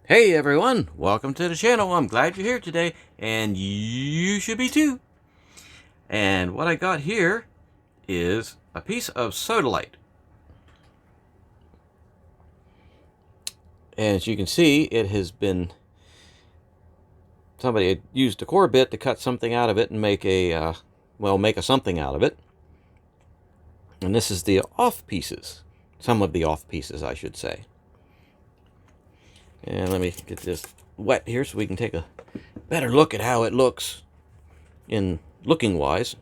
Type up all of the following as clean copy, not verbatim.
Hey everyone, welcome to the channel. I'm glad you're here today, and you should be too. And what I got here is a piece of sodalite. And as you can see, it has been, somebody had used a core bit to cut something out of it and make a, make a something out of it. And this is the off pieces, some of the off pieces, I should say. And let me get this wet here so we can take a better look at how it looks in looking wise.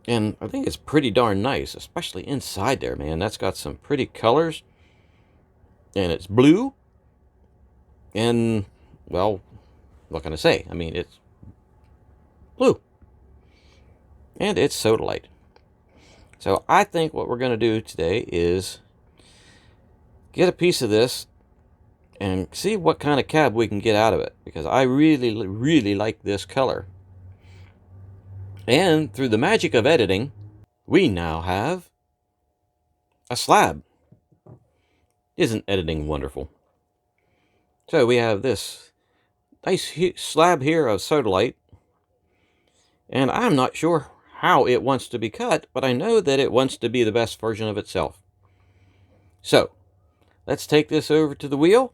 And I think it's pretty darn nice, especially inside there, man. That's got some pretty colors. And it's blue. And, well, what can I say? I mean, it's blue. And it's sodalite. So I think what we're going to do today is get a piece of this and see what kind of cab we can get out of it, because I really like this color. And through the magic of editing, we now have a slab. Isn't editing wonderful? So we have this nice slab here of sodalite, and I'm not sure how it wants to be cut, but I know that it wants to be the best version of itself. So let's take this over to the wheel,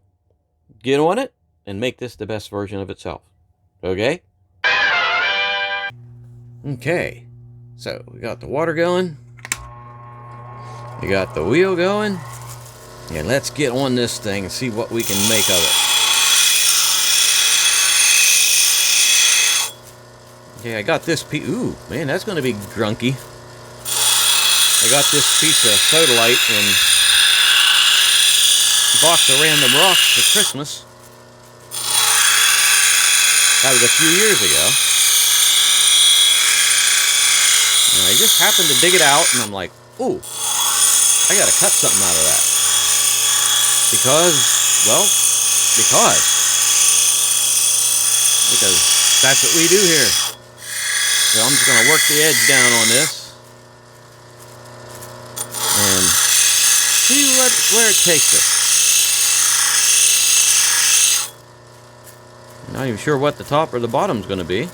get on it, and make this the best version of itself. Okay? Okay. So, we got the water going. We got the wheel going. And let's get on this thing and see what we can make of it. Okay, I got this piece. Ooh, man, that's going to be grunky. I got this piece of sodalite and box of random rocks for Christmas. That was a few years ago. And I just happened to dig it out, and I'm like, ooh, I gotta cut something out of that. Because that's what we do here. So I'm just gonna work the edge down on this and see where it takes us. Not even sure what the top or the bottom's going to be. And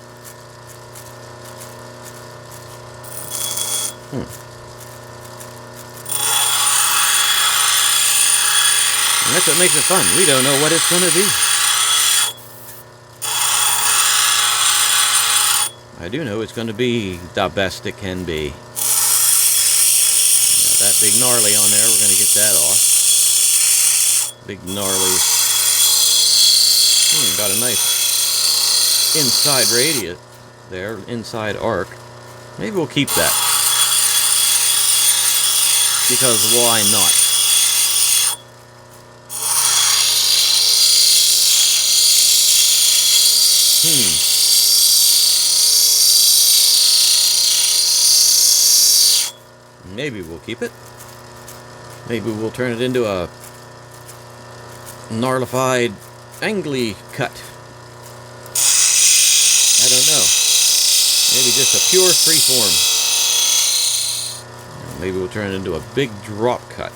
that's what makes it fun. We don't know what it's going to be. I do know it's going to be the best it can be. That big gnarly on there, we're going to get that off. Big gnarly. Got a nice inside radius there, inside arc. Maybe we'll keep that. Because why not? Maybe we'll keep it. Maybe we'll turn it into a gnarlified angly cut. I don't know. Maybe just a pure freeform. Maybe we'll turn it into a big drop cut.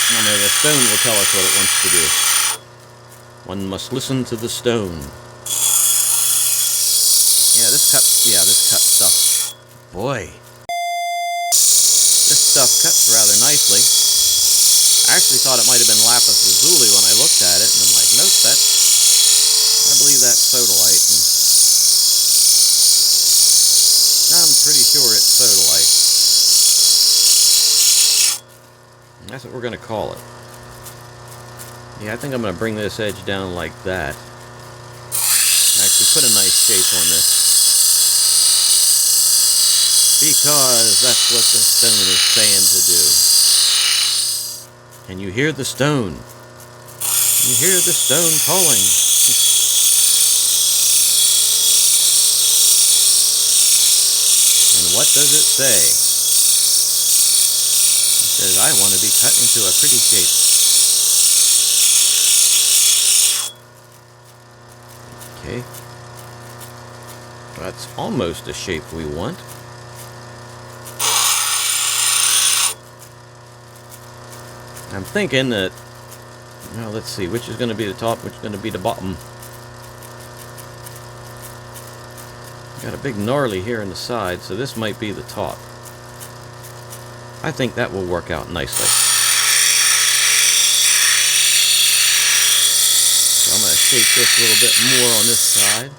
I know the stone will tell us what it wants to do. One must listen to the stone. This cut stuff. Boy. This stuff cuts rather nicely. I actually thought it might have been lapis lazuli when I looked at it, and I'm like, nope, I believe that's sodalite. And I'm pretty sure it's sodalite. And that's what we're going to call it. Yeah, I think I'm going to bring this edge down like that. Actually put a nice shape on this. Because that's what the stone is saying to do. And you hear the stone. You hear the stone calling. And what does it say? It says, I want to be cut into a pretty shape. Okay. That's almost the shape we want. I'm thinking that, well, let's see, which is going to be the top, which is going to be the bottom. Got a big gnarly here in the side, so this might be the top. I think that will work out nicely. So I'm going to shape this a little bit more on this side.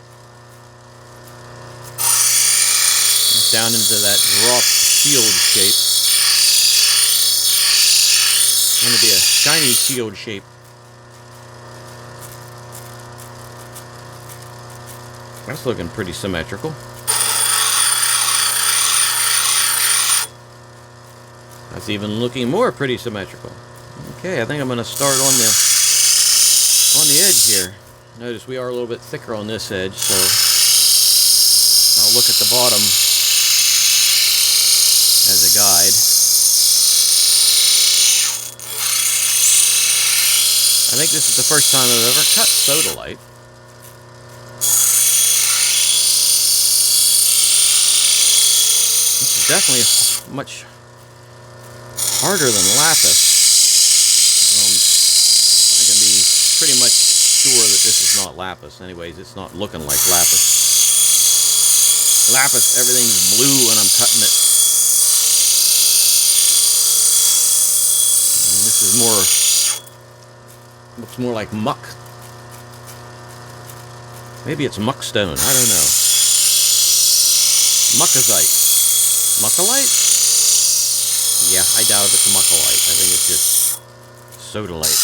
Down into that drop shield shape. It's going to be a shiny shield shape. That's looking pretty symmetrical. That's even looking more pretty symmetrical. Okay, I think I'm going to start on the edge here. Notice we are a little bit thicker on this edge, so I'll look at the bottom as a guide. I think this is the first time I've ever cut sodalite. This is definitely much harder than lapis. I can be pretty much sure that this is not lapis. Anyways, it's not looking like lapis. Lapis, everything's blue when I'm cutting it. And this is looks more like muck. Maybe it's muckstone, I don't know. Muckazite. Muckalite? Yeah, I doubt if it's muckalite. I think it's just sodalite.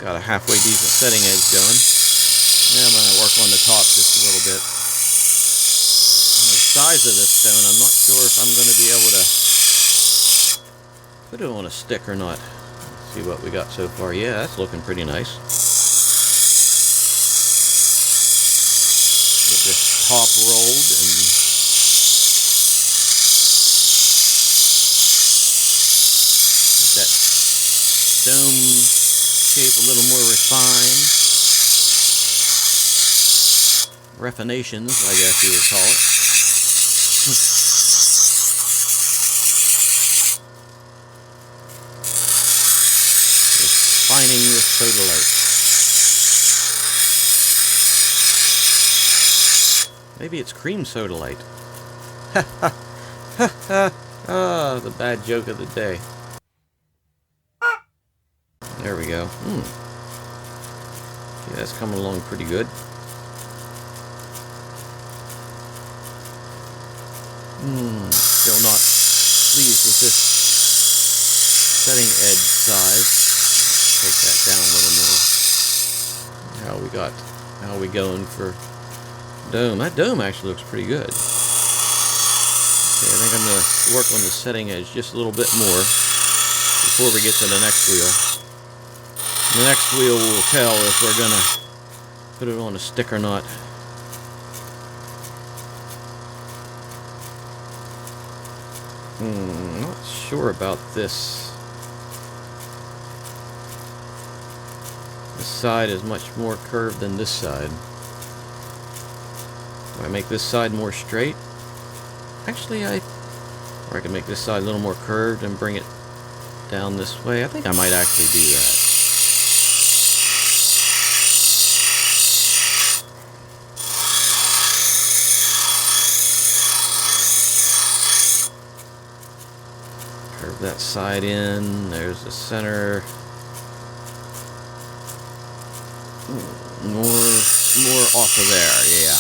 Got a halfway decent setting edge going. Now I'm going to work on the top just a little bit. And the size of this stone, I'm not sure if I'm going to be able to put it on a stick or not. Let's see what we got so far. Yeah, that's looking pretty nice. Get this top rolled and get that dome shape a little more refined. Refinations, I guess you would call it. Refining this sodalite. Maybe it's cream sodalite. Ha ha ha ha. Ah, the bad joke of the day. There we go. Yeah, that's coming along pretty good. Still not pleased with this setting edge size. Take that down a little more. How are we going for dome? That dome actually looks pretty good. Okay, I think I'm going to work on the setting edge just a little bit more before we get to the next wheel. The next wheel will tell if we're going to put it on a stick or not. Not sure about this. This side is much more curved than this side. Do I make this side more straight? Actually, or I can make this side a little more curved and bring it down this way. I think I might actually do that. Curve that side in. There's the center. More off of there, yeah.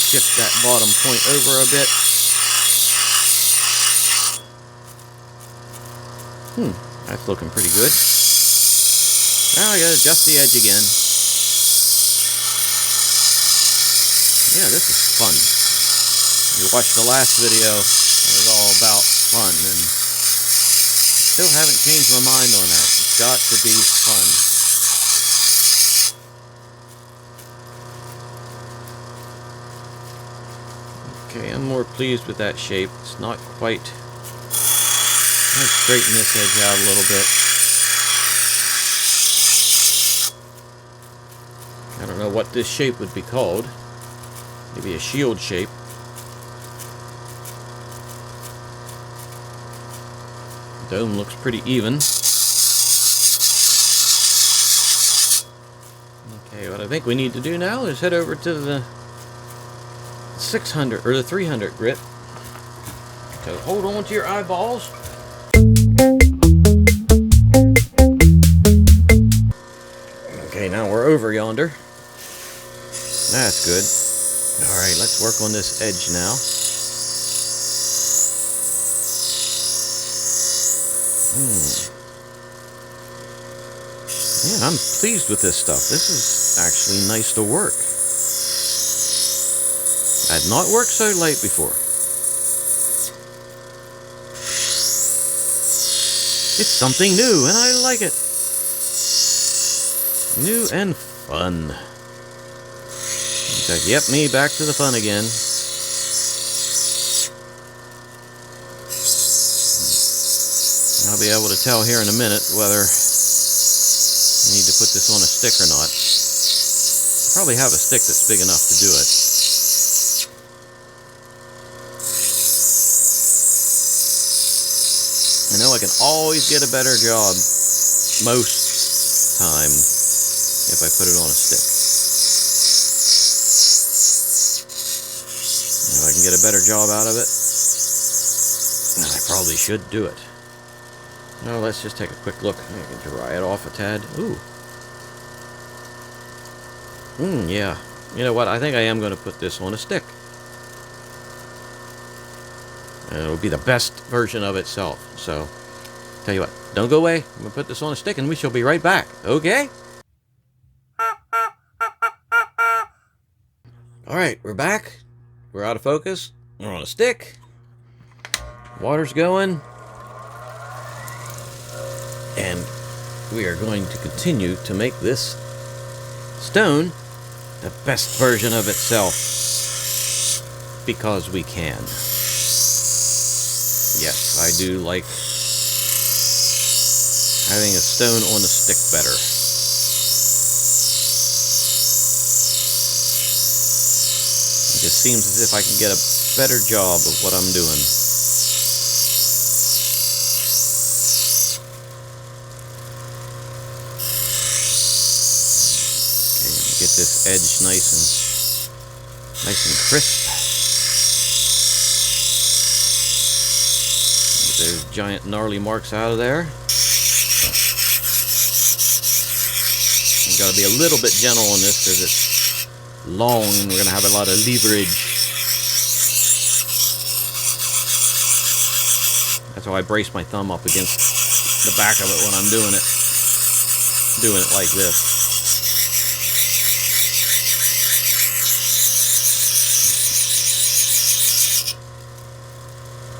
Shift that bottom point over a bit. That's looking pretty good. Now I gotta adjust the edge again. Yeah, this is fun. You watched the last video, it was all about fun, and still haven't changed my mind on that. It's got to be fun. Okay, I'm more pleased with that shape. It's not quite... Let's straighten this edge out a little bit. I don't know what this shape would be called. Maybe a shield shape. Dome looks pretty even. Okay, what I think we need to do now is head over to the 600 or the 300 grit. So hold on to your eyeballs. Okay, now we're over yonder. That's good. Alright, let's work on this edge now. Yeah, I'm pleased with this stuff. This is actually nice to work. I'd not worked so light before. It's something new, and I like it. New and fun. Okay, yep, me back to the fun again. I'll be able to tell here in a minute whether I need to put this on a stick or not. I probably have a stick that's big enough to do it. I know I can always get a better job most time if I put it on a stick. If I can get a better job out of it, then I probably should do it. Now let's just take a quick look. I can dry it off a tad. Ooh. Yeah. You know what? I think I am going to put this on a stick. And it'll be the best version of itself. So, tell you what. Don't go away. I'm going to put this on a stick and we shall be right back. Okay? Alright, we're back. We're out of focus. We're on a stick. Water's going. And we are going to continue to make this stone the best version of itself. Because we can. Yes, I do like having a stone on a stick better. It just seems as if I can get a better job of what I'm doing. Get this edge nice and crisp. Get those giant gnarly marks out of there. You gotta be a little bit gentle on this because it's long and we're gonna have a lot of leverage. That's why I brace my thumb up against the back of it when I'm doing it. Doing it like this.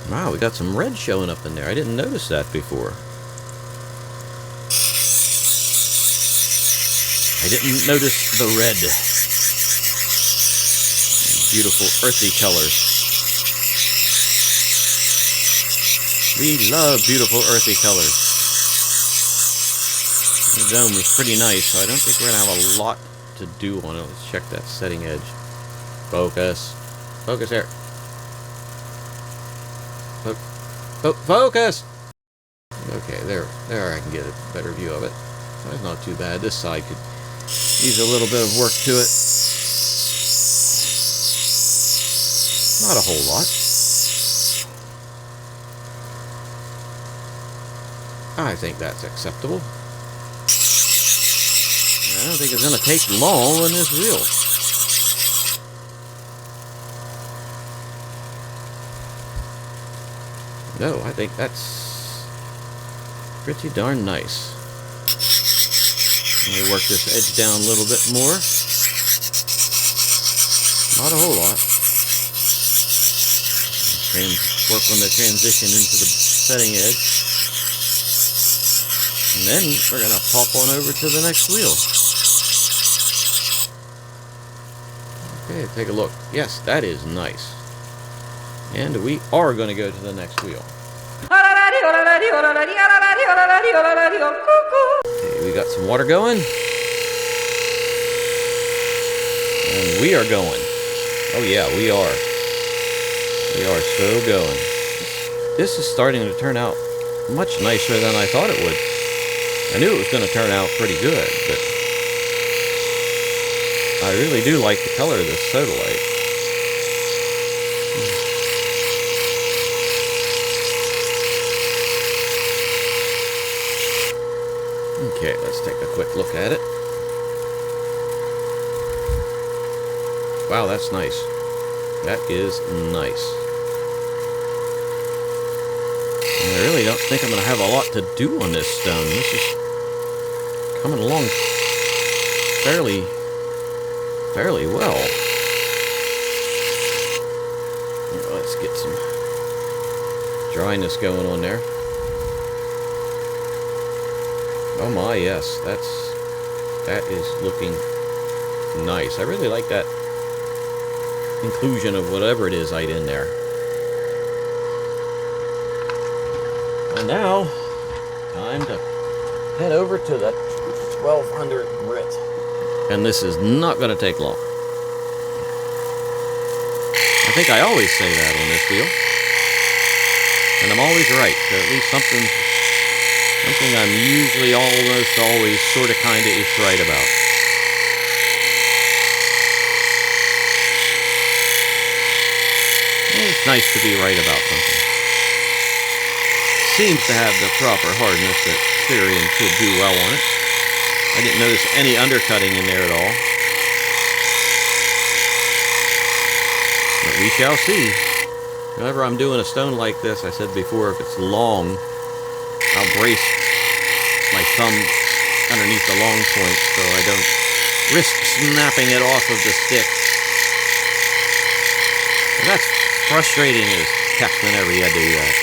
Wow, we got some red showing up in there. I didn't notice that before. I didn't notice the red. Beautiful earthy colors. We love beautiful earthy colors. The dome was pretty nice, so I don't think we're going to have a lot to do on it. Let's check that setting edge. Focus. Focus here. Focus! Okay, there I can get a better view of it. That's not too bad. This side could use a little bit of work to it. Not a whole lot. I think that's acceptable. I don't think it's going to take long on this wheel. No, I think that's pretty darn nice. Let me work this edge down a little bit more. Not a whole lot. Work on the transition into the setting edge. And then we're going to pop on over to the next wheel. Okay, take a look. Yes, that is nice. And we are going to go to the next wheel. Okay, we got some water going. And we are going. Oh yeah, we are. We are so going. This is starting to turn out much nicer than I thought it would. I knew it was going to turn out pretty good, but I really do like the color of this sodalite. Okay, let's take a quick look at it. Wow, that's nice. That is nice. And I really don't think I'm going to have a lot to do on this stone. This is coming along fairly well. Let's get some dryness going on there. Oh my, yes, that is looking nice. I really like that inclusion of whatever it is right in there. And now, time to head over to the 1200 grit. And this is not going to take long. I think I always say that on this deal. And I'm always right. So at least something I'm usually almost always sort of kind of ish right about. It's nice to be right about something. Seems to have the proper hardness that Syrian could do well on it. I didn't notice any undercutting in there at all. But we shall see. Whenever I'm doing a stone like this, I said before, if it's long, I'll brace my thumb underneath the long point so I don't risk snapping it off of the stick. And that's frustrating as heck whenever you do that.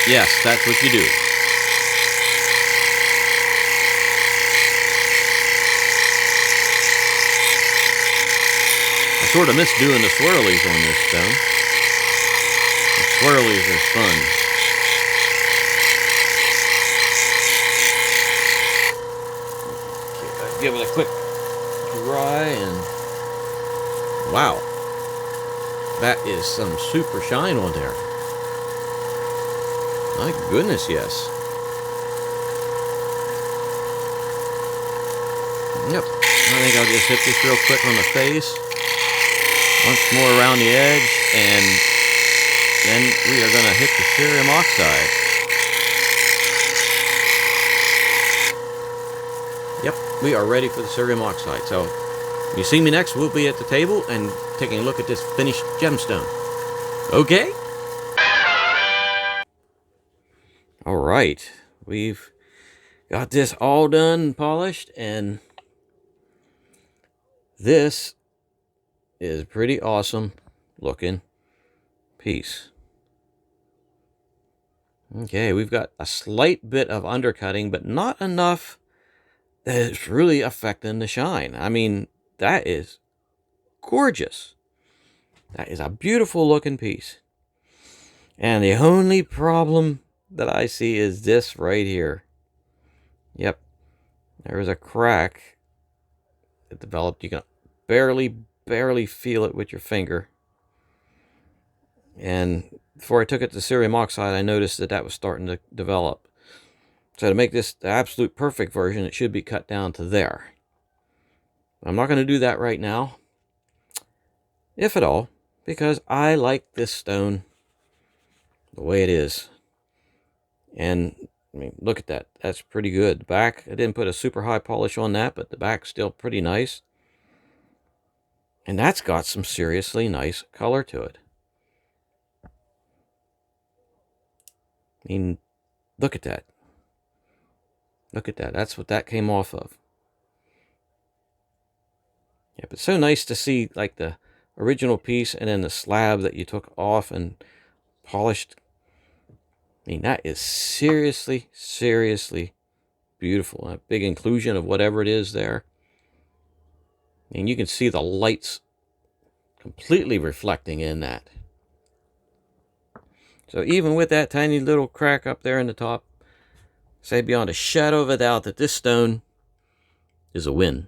Yes, that's what you do. I sort of miss doing the swirlies on this stone. The swirlies are fun. Okay, give it a quick dry and wow, that is some super shine on there. My goodness, yes. Yep, I think I'll just hit this real quick on the face. Once more around the edge, and then we are going to hit the cerium oxide. Yep, we are ready for the cerium oxide. So, when you see me next, we'll be at the table and taking a look at this finished gemstone. Okay? Alright, we've got this all done and polished, and this is a pretty awesome looking piece. Okay, we've got a slight bit of undercutting, but not enough that it's really affecting the shine. I mean, that is gorgeous. That is a beautiful looking piece. And the only problem that I see is this right here. Yep, there is a crack that developed. You can barely feel it with your finger. And before I took it to cerium oxide, I noticed that was starting to develop. So to make this the absolute perfect version, it should be cut down to there. I'm not going to do that right now, if at all, because I like this stone the way it is. And I mean, look at that. That's pretty good. The back, I didn't put a super high polish on that, but the back's still pretty nice. And that's got some seriously nice color to it. I mean, look at that. Look at that. That's what that came off of. Yeah, but it's so nice to see like the original piece and then the slab that you took off and polished. I mean, that is seriously beautiful. A big inclusion of whatever it is there. And you can see the lights completely reflecting in that. So even with that tiny little crack up there in the top, say beyond a shadow of a doubt that this stone is a win.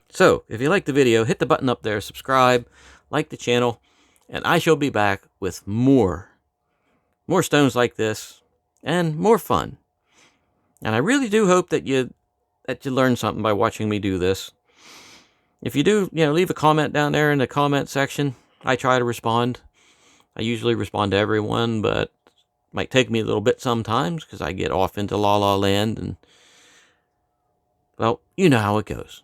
So, if you liked the video, hit the button up there, subscribe, like the channel, And I shall be back with more stones like this and more fun. And I really do hope that you learn something by watching me do this. If you do, leave a comment down there in the comment section. I try to respond. I usually respond to everyone, but it might take me a little bit sometimes because I get off into la la land, and well, you know how it goes.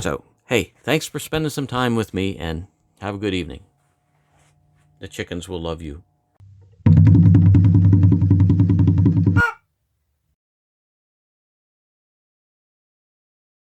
So, hey, thanks for spending some time with me, and have a good evening. The chickens will love you.